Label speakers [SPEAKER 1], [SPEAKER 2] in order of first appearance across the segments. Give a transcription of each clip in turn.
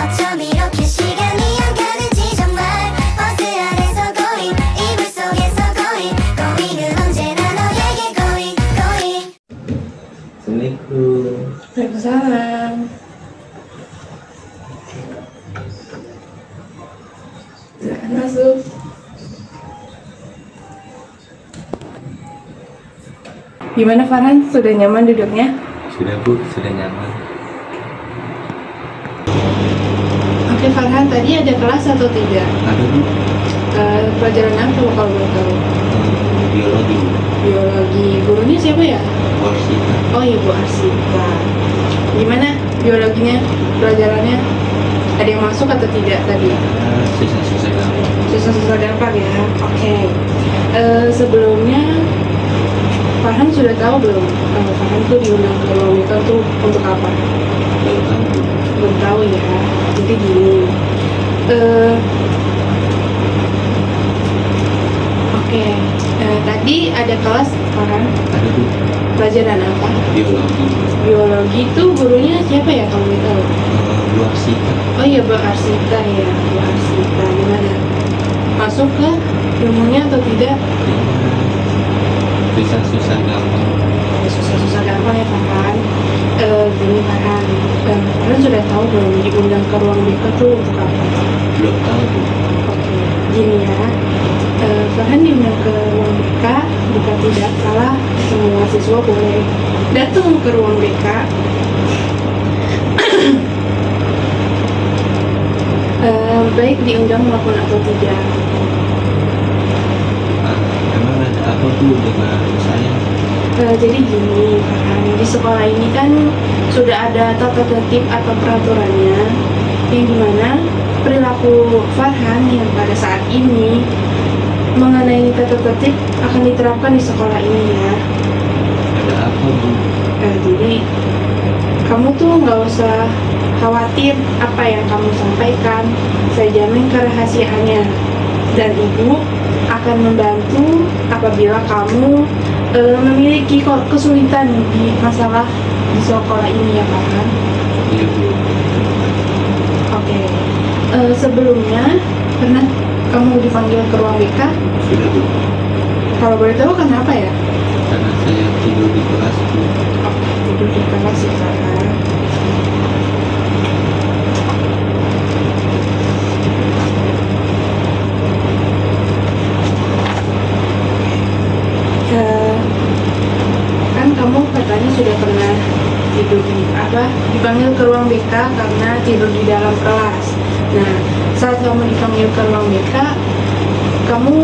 [SPEAKER 1] 어쩜 이렇게 시간이 안 가는지 정말 버스 안에서 고잉 이불 속에서 고잉 고잉은 언제나 너에게 고잉 고잉.
[SPEAKER 2] Assalamualaikum.
[SPEAKER 3] Waalaikumsalam. Silakan masuk. Gimana Farhan? Sudah nyaman duduknya?
[SPEAKER 2] Sudah Bu, sudah nyaman.
[SPEAKER 3] Oke Farhan, tadi ada kelas atau tidak?
[SPEAKER 2] Ada Bu,
[SPEAKER 3] Pelajaran apa kalau boleh tahu?
[SPEAKER 2] biologi,
[SPEAKER 3] Biologi. Gurunya siapa ya?
[SPEAKER 2] warsita.
[SPEAKER 3] Oh iya Bu Arsita. Gimana biologinya? Pelajarannya? Ada yang masuk atau tidak tadi?
[SPEAKER 2] Susah-susah gampang.
[SPEAKER 3] Susah-susah gampang ya. Oke. Sebelumnya Farhan sudah tahu belum? Farhan tuh diundang ke Lomika tuh untuk apa?
[SPEAKER 2] Belum tahu Bu.
[SPEAKER 3] Belum tahu ya. Jadi gini. Oke. Tadi ada kelas Farhan.
[SPEAKER 2] Ada Bu,
[SPEAKER 3] Pelajaran apa?
[SPEAKER 2] biologi.
[SPEAKER 3] Biologi itu gurunya siapa ya kalau boleh tahu?
[SPEAKER 2] Bu warsita.
[SPEAKER 3] Oh iya Bu Arsita ya. Bu Arsita. Gimana? Masuk ke ilmunya atau tidak?
[SPEAKER 2] Susah-susah gampang.
[SPEAKER 3] Susah-susah gampang ya Farhan. Gini Farhan, Farhan sudah tahu belum diundang ke ruang BK tuh untuk apa?
[SPEAKER 2] Belum tahu Bu.
[SPEAKER 3] Oke, gini ya. Farhan diundang ke ruang BK, bukan tidak salah, semua siswa boleh datang ke ruang BK. Baik diundang maupun atau tidak.
[SPEAKER 2] Emang ada apa Bu dengan saya?
[SPEAKER 3] Jadi gini Farhan, di sekolah ini kan sudah ada tata tertib atau peraturannya, yang dimana perilaku Farhan yang pada saat ini mengenai tata tertib akan diterapkan di sekolah ini ya.
[SPEAKER 2] Ada apa Bu?
[SPEAKER 3] Jadi kamu tuh nggak usah khawatir apa yang kamu sampaikan, saya jamin kerahasiaannya, dan ibu akan membantu apabila kamu memiliki kesulitan di masalah di sekolah ini ya Farhan.
[SPEAKER 2] Iya Bu.
[SPEAKER 3] Oke. Sebelumnya pernah kamu dipanggil ke ruang BK?
[SPEAKER 2] Sudah Bu.
[SPEAKER 3] Kalau boleh tahu kenapa ya?
[SPEAKER 2] Karena saya tidur di kelas Bu.
[SPEAKER 3] Tidur di kelas ya Farhan. Kan kamu katanya sudah pernah tidur di dipanggil ke ruang BK karena tidur di dalam kelas. Nah, saat kamu dipanggil ke ruang BK, kamu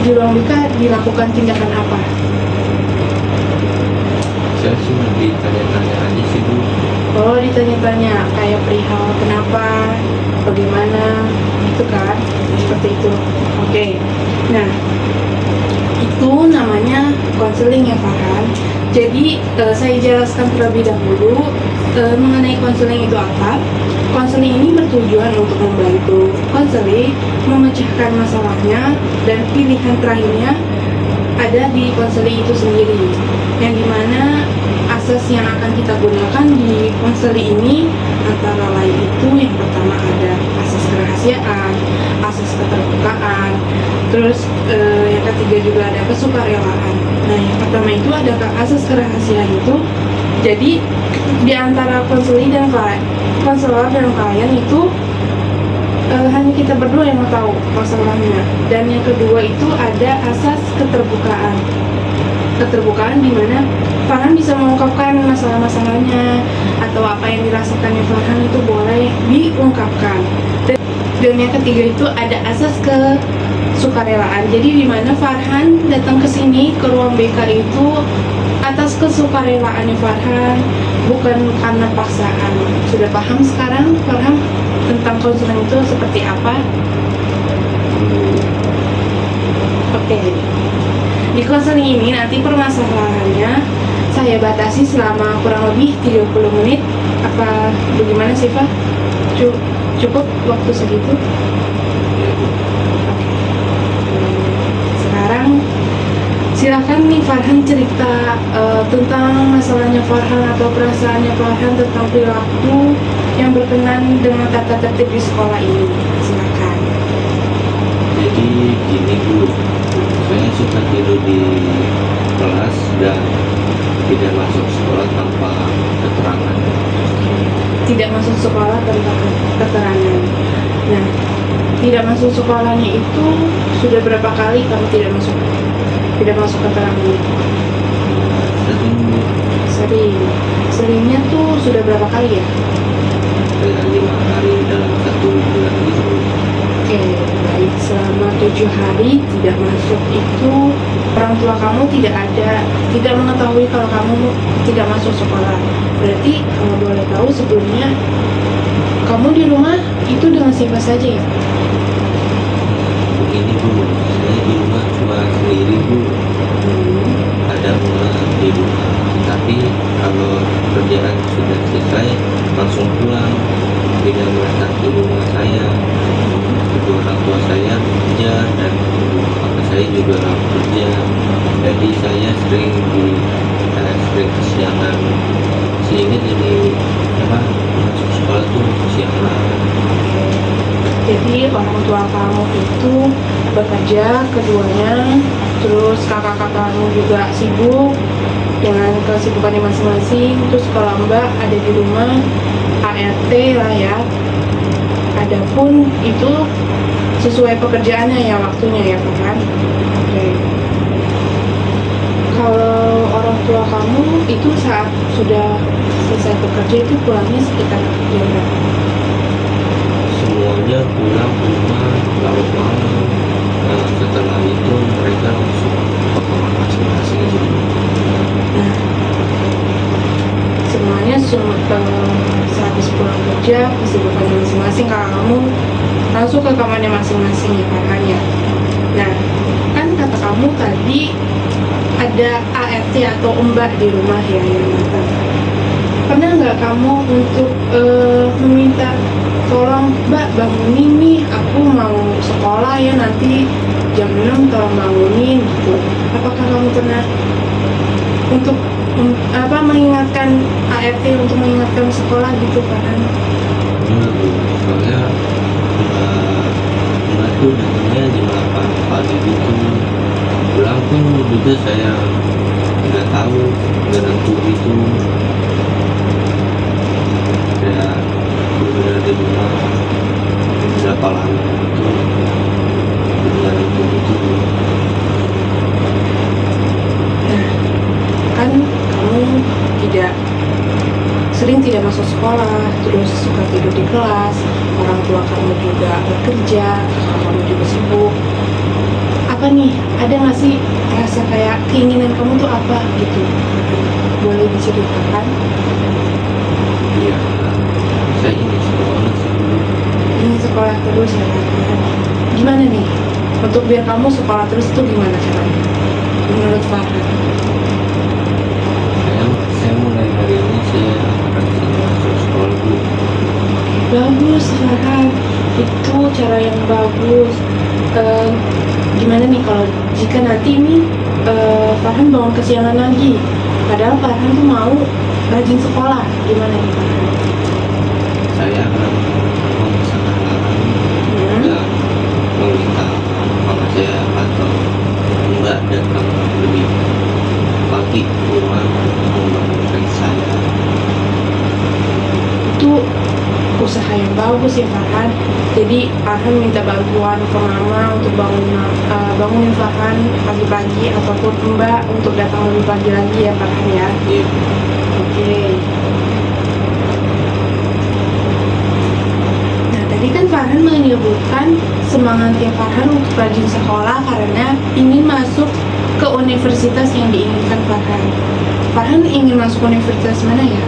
[SPEAKER 3] di ruang BK dilakukan tindakan apa?
[SPEAKER 2] Saya cuma ditanya-tanya aja sih Bu.
[SPEAKER 3] Oh, ditanya-tanya kayak perihal kenapa, bagaimana, gitu kan? Seperti itu. Oke. Nah, itu namanya konseling ya Farhan. Jadi saya jelaskan terlebih dahulu mengenai konseling itu apa. Konseling ini bertujuan untuk membantu konseling memecahkan masalahnya, dan pilihan terakhirnya ada di konseling itu sendiri, yang dimana asas yang akan kita gunakan di konseling ini antara lain itu yang pertama ada asas kerahasiaan, asas keterbukaan, terus yang ketiga juga ada kesukarelaan. Nah, yang pertama itu ada asas kerahasiaan itu. Jadi di antara konselor dan klien itu hanya kita berdua yang tahu masalahnya. Dan yang kedua itu ada asas keterbukaan. Keterbukaan di mana Farhan bisa mengungkapkan masalah-masalahnya atau apa yang dirasakannya Farhan itu boleh diungkapkan. Dan yang ketiga itu ada asas kesukarelaan. Jadi di mana Farhan datang ke sini ke ruang BK itu atas kesukarelaannya Farhan, bukan karena paksaan. Sudah paham sekarang Farhan tentang konseling itu seperti apa? Oke. Di konseling ini nanti permasalahannya saya batasi selama kurang lebih 30 menit. Apa bagaimana sih Pak? Cukup waktu segitu? Oke. Sekarang silahkan nih Farhan cerita tentang masalahnya Farhan atau perasaannya Farhan tentang perilaku yang berkenan dengan tata tertib di sekolah ini? Silakan.
[SPEAKER 2] Jadi gini Bu, saya suka tidur di kelas dan tidak masuk sekolah tanpa keterangan.
[SPEAKER 3] Tidak masuk sekolah tanpa keterangan. Nah, tidak masuk sekolahnya itu sudah berapa kali kamu tidak masuk keterangan?
[SPEAKER 2] Sering Bu,
[SPEAKER 3] Seringnya tuh sudah berapa kali ya?
[SPEAKER 2] kayak 5 hari dalam 1 bulan gitu.
[SPEAKER 3] Oke, baik. Selama 7 hari tidak masuk itu, orang tua kamu tidak mengetahui kalau kamu tidak masuk sekolah. Berarti kalau boleh tahu sebelumnya kamu di rumah itu dengan siapa saja ya?
[SPEAKER 2] Begini Bu, saya di rumah cuma sendiri Bu. Ada mula di rumah, tapi kalau kerjaan sudah selesai langsung pulang, tidak merasa di rumah saya. Kedua orang tua saya bekerja dan ibu bapak saya juga bekerja, jadi saya sering kesiangan, sehingga jadi masuk sekolah tuh kesiangan.
[SPEAKER 3] Jadi orang tua kamu itu bekerja keduanya, terus kakak-kakakmu juga sibuk dengan kesibukannya masing-masing. Terus kalau Mbak ada di rumah ART lah ya. Adapun itu sesuai pekerjaannya ya, waktunya ya kan. Oke. Kalau orang tua kamu itu saat sudah selesai bekerja itu pulangnya sekitar jam berapa?
[SPEAKER 2] Semuanya pulang ke rumah larut malam. Nah, setelah itu mereka langsung ke kamar masing-masing gitu.
[SPEAKER 3] Nah, semuanya sehabis pulang kerja, kesibukannya masing-masing, kakak kamu langsung ke kamarnya masing-masing ya kan ya. Nah, kan kata kamu tadi ada ART atau mbak di rumah ya yang datang. Pernah nggak kamu untuk meminta tolong Mbak bangunin nih, aku mau sekolah ya nanti jam 6 tolong bangunin gitu. Apakah kamu pernah untuk mengingatkan ART untuk mengingatkan sekolah gitu kan?
[SPEAKER 2] Enggak Bu, soalnya mbak tuh datangnya jam 8 pagi gitu. Pulang pun juga saya nggak tahu, nggak nentu gitu. Saya benar di rumah berapa lama gitu, nggak nentu gitu.
[SPEAKER 3] Nah, kan kamu sering tidak masuk sekolah, terus suka tidur di kelas, orang tua kamu juga bekerja, kakak kamu juga sibuk. Apa nih, ada nggak sih rasa kayak keinginan kamu tuh apa gitu? Boleh diceritakan?
[SPEAKER 2] Iya, saya ini sekolah sih Bu.
[SPEAKER 3] Ingin sekolah terus ya kan? Gimana nih? Untuk biar kamu sekolah terus itu gimana caranya? Menurut Farhan?
[SPEAKER 2] Saya mulai hari ini saya akan masuk sekolah Bu.
[SPEAKER 3] Bagus Farhan, itu cara yang bagus. Gimana nih kalau jika nanti nih Farhan bangun kesiangan lagi, padahal Farhan tuh mau rajin sekolah, gimana nih Farhan?
[SPEAKER 2] Saya akan memisahkan larang dan meminta mama saya atau mbak datang lebih pagi ke rumah membangunkan saya.
[SPEAKER 3] Itu usaha yang bagus ya Farhan. Jadi Farhan minta bantuan ke mama untuk bangunin Farhan pagi-pagi, ataupun mbak untuk datang lebih pagi lagi ya Farhan ya.
[SPEAKER 2] Iya.
[SPEAKER 3] Oke. Nah tadi kan Farhan menyebutkan semangatnya Farhan untuk rajin sekolah karena ingin masuk ke universitas yang diinginkan Farhan. Farhan ingin masuk universitas mana ya?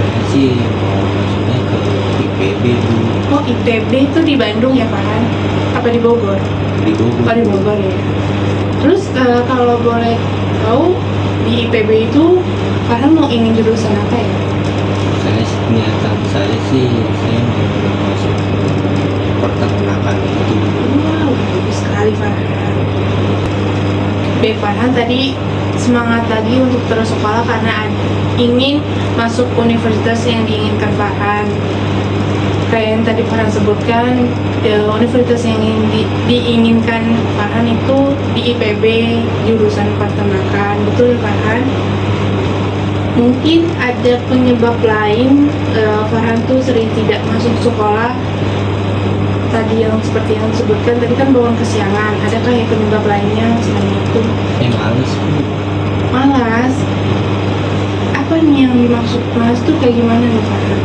[SPEAKER 2] Saya sih mau masuknya ke IPB Bu.
[SPEAKER 3] Oh IPB itu di Bandung ya Farhan? Apa di Bogor?
[SPEAKER 2] Di Bogor.
[SPEAKER 3] Oh di Bogor ya. Terus kalau boleh tahu di IPB itu Farhan mau ingin jurusan apa ya?
[SPEAKER 2] Niatan saya sih saya mau masuk perternakan itu.
[SPEAKER 3] Wow, bagus sekali Farhan. Baik Farhan, tadi semangat lagi untuk terus sekolah karena ingin masuk universitas yang diinginkan Farhan. Kayak yang tadi Farhan sebutkan, universitas yang diinginkan Farhan itu di IPB, jurusan peternakan. Betul ya Farhan? Mungkin ada penyebab lain Farhan tuh sering tidak masuk sekolah. Tadi yang seperti yang disebutkan tadi kan bangun kesiangan. Adakah ya penyebab lainnya selain itu?
[SPEAKER 2] Males Bu.
[SPEAKER 3] Malas. Apa nih yang dimaksud malas tuh kayak gimana nih Farhan?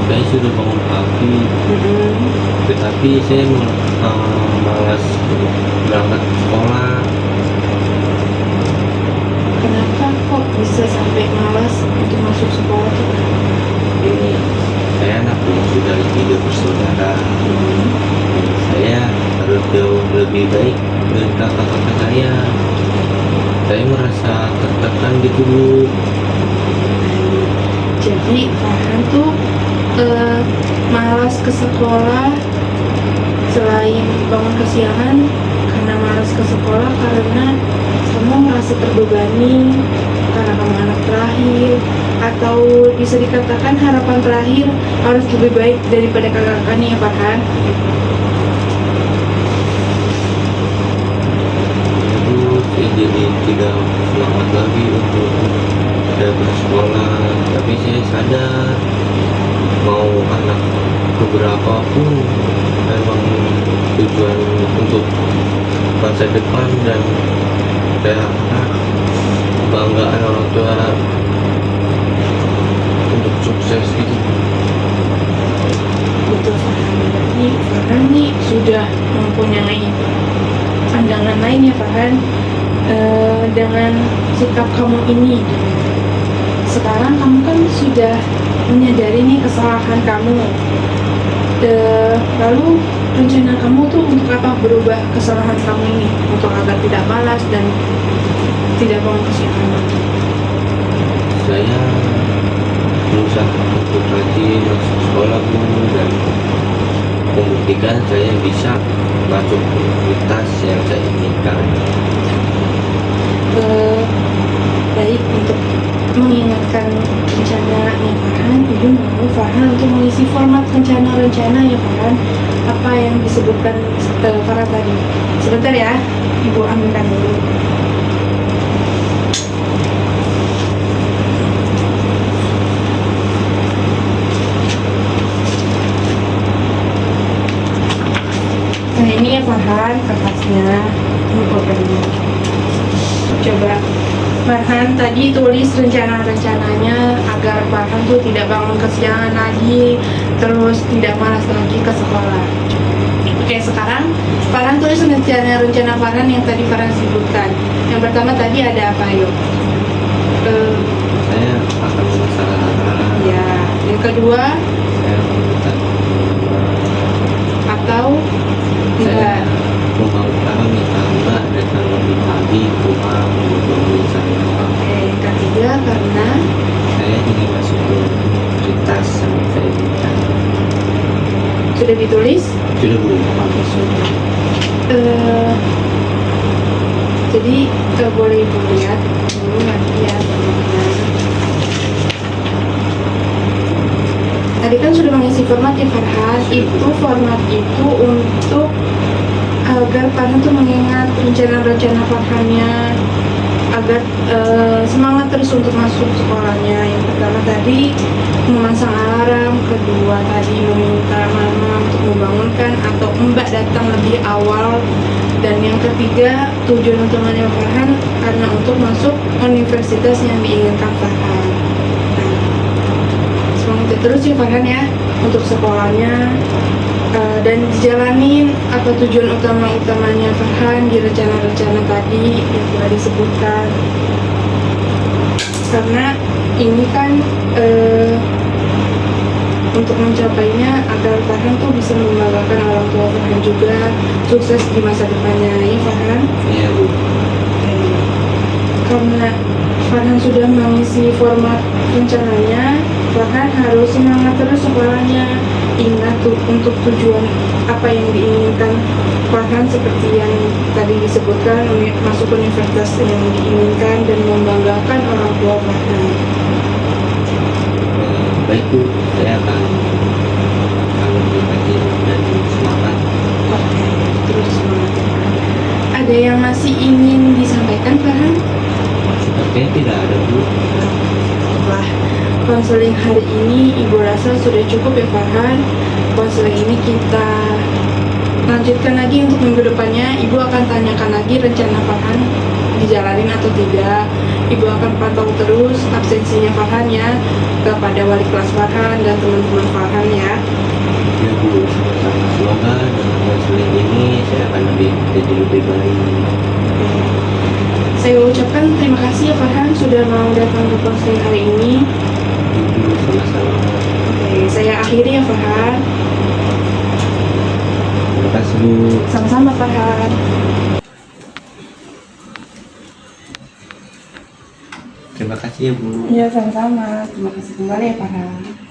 [SPEAKER 2] Saya sudah bangun pagi, tetapi saya malas untuk berangkat sekolah.
[SPEAKER 3] Kenapa kok bisa sampai malas untuk masuk sekolah tuh?
[SPEAKER 2] Ini saya anak yang sudah 3 bersaudara. Saya harus jauh lebih baik dari kakak-kakak saya. Saya merasa tertekan gitu Bu.
[SPEAKER 3] Jadi Farhan tuh malas ke sekolah selain bangun kesiangan karena malas ke sekolah karena kamu merasa terbebani karena kamu anak terakhir, atau bisa dikatakan harapan terakhir harus lebih baik daripada kakak-kakaknya ya Farhan.
[SPEAKER 2] Terus saya jadi tidak semangat lagi untuk bersekolah. Tapi saya sadar mau anak beberapa pun memang tujuan untuk masa depan dan saya harap kebanggaan orang tua untuk sukses gitu.
[SPEAKER 3] Betul Farhan, berarti Farhan nih sudah mempunyai pandangan lain ya Farhan dengan sikap kamu ini. Sekarang kamu kan sudah menyadari nih kesalahan kamu. Lalu rencana kamu tuh untuk apa berubah kesalahan kamu ini untuk agar tidak malas dan tidak bangun kesiangan lagi?
[SPEAKER 2] Saya berusaha untuk rajin masuk sekolah Bu, dan membuktikan saya bisa masuk universitas yang saya inginkan.
[SPEAKER 3] Baik, untuk mengingatkan rencananya Farhan, Ibu mau Farhan untuk mengisi format rencana-rencana ya Farhan, apa yang disebutkan Farhan tadi. Sebentar ya, Ibu ambilkan dulu. Nah ini ya Farhan kertasnya, ini pulpennya. Coba Farhan tadi tulis rencana-rencananya agar Farhan tuh tidak bangun kesiangan lagi, terus tidak malas lagi ke sekolah. Oke, sekarang Farhan tulis rencana Farhan yang tadi Farhan sebutkan. Yang pertama tadi ada apa yuk?
[SPEAKER 2] Saya akan memasak.
[SPEAKER 3] Ya, yang kedua
[SPEAKER 2] Saya meminta
[SPEAKER 3] atau
[SPEAKER 2] saya
[SPEAKER 3] tidak.
[SPEAKER 2] membangun minta Mbak datang lebih pagi ke rumah untuk saya.
[SPEAKER 3] Oke, yang ketiga karena
[SPEAKER 2] Saya ingin masuk ke universitas yang saya inginkan.
[SPEAKER 3] sudah ditulis.
[SPEAKER 2] Sudah Bu.
[SPEAKER 3] Oke, sudah. Jadi boleh Ibu lihat dulu nanti ya teman-teman. Tadi kan sudah mengisi format ya Farhan. Itu format itu untuk agar Farhan tuh mengingat rencana-rencana Farhannya, agar semangat terus untuk masuk sekolahnya. Yang pertama tadi memasang alarm, kedua tadi meminta mama untuk membangunkan atau mbak datang lebih awal, dan yang ketiga tujuan utamanya Farhan karena untuk masuk universitas yang diinginkan Farhan. Nah, semangat terus ya Farhan ya untuk sekolahnya, dan dijalanin apa tujuan utamanya Farhan di rencana-rencana tadi yang telah disebutkan. Karena ini kan untuk mencapainya agar Farhan tuh bisa membanggakan orang tua Farhan juga, sukses di masa depannya ya Farhan.
[SPEAKER 2] Iya Bu.
[SPEAKER 3] Karena Farhan sudah mengisi format rencananya, Farhan harus semangat terus sekolahnya. Ingat tuh untuk tujuan apa yang diinginkan Farhan seperti yang tadi disebutkan masuk universitas yang diinginkan dan membanggakan orang tua Farhan.
[SPEAKER 2] Baik Bu, saya akan lebih rajin dan semangat.
[SPEAKER 3] Oke, terus semangat ya, Farhan. Ada yang masih ingin disampaikan Farhan?
[SPEAKER 2] Sepertinya tidak ada Bu.
[SPEAKER 3] Setelah konseling hari ini, Ibu rasa sudah cukup ya Farhan. Konseling ini kita lanjutkan lagi untuk minggu depannya. Ibu akan tanyakan lagi rencana Farhan dijalanin atau tidak. Ibu akan pantau terus absensinya Farhan ya, kepada wali kelas Farhan dan teman-teman Farhan ya.
[SPEAKER 2] Ya Bu, sama-sama. Semoga dengan konseling ini saya akan jadi lebih baik.
[SPEAKER 3] Saya ucapkan terima kasih ya Farhan sudah mau datang ke konseling hari ini.
[SPEAKER 2] Ibu, sama-sama.
[SPEAKER 3] Oke, saya akhiri ya Farhan.
[SPEAKER 2] Terima kasih Bu.
[SPEAKER 3] Sama-sama Farhan.
[SPEAKER 2] Terima kasih ya Bu.
[SPEAKER 3] Iya sama-sama. Terima kasih kembali ya Farhan.